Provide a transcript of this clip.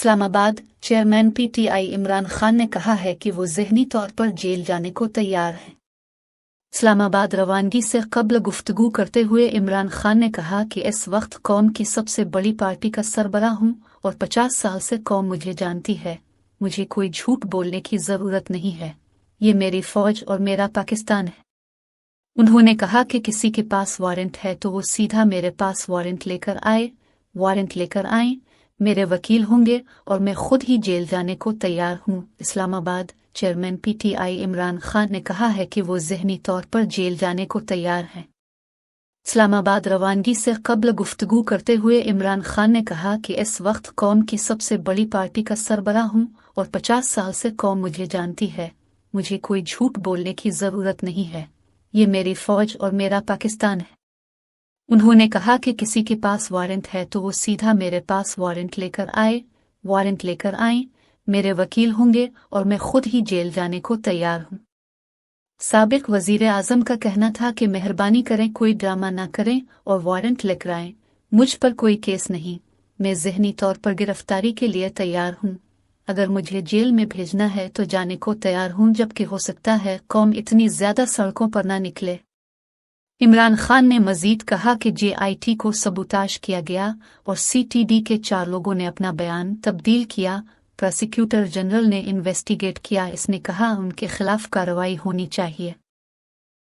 Islamabad chairman PTI Imran Khan ने कहा है कि वो ज़हनी तौर पर जेल जाने को तैयार हैं। इस्लामाबाद रवानगी से कब्ल गुफ्तगू करते हुए इमरान खान ने कहा कि इस वक्त कौम की सबसे बड़ी पार्टी का सरबराह हूँ और 50 साल से कौम मुझे जानती है। मुझे कोई झूठ बोलने की ज़रूरत नहीं है। ये मेरी फ़ौज और मेरा पाकिस्तान है। उन्होंने कहा कि किसी के पास वारंट है तो वो सीधा मेरे पास वारंट लेकर आए। मेरे वकील होंगे और मैं खुद ही जेल जाने को तैयार हूँ। इस्लामाबाद चेयरमैन पीटीआई इमरान खान ने कहा है कि वो ज़हनी तौर पर जेल जाने को तैयार हैं। इस्लामाबाद रवानगी से कब्ल गुफ्तगू करते हुए इमरान खान ने कहा कि इस वक्त कौम की सबसे बड़ी पार्टी का सरबराह हूँ और 50 साल से कौम मुझे जानती है। मुझे कोई झूठ बोलने की ज़रूरत नहीं है। ये मेरी फ़ौज और मेरा पाकिस्तान है। उन्होंने कहा कि किसी के पास वारंट है तो वो सीधा मेरे पास वारंट लेकर आए। मेरे वकील होंगे और मैं खुद ही जेल जाने को तैयार हूँ। साबिक वज़ीर आज़म का कहना था कि मेहरबानी करें, कोई ड्रामा ना करें और वारंट लेकर आएं। मुझ पर कोई केस नहीं। मैं ज़हनी तौर पर गिरफ्तारी के लिए तैयार हूँ। अगर मुझे जेल में भेजना है तो जाने को तैयार हूँ, जबकि हो सकता है कौम इतनी ज़्यादा सड़कों पर ना निकले। इमरान खान ने मजीद कहा कि JIT को सबूताज किया गया और CTD के 4 लोगों ने अपना बयान तब्दील किया। प्रोसिक्यूटर जनरल ने इन्वेस्टिगेट किया। इसने कहा उनके खिलाफ कार्रवाई होनी चाहिए।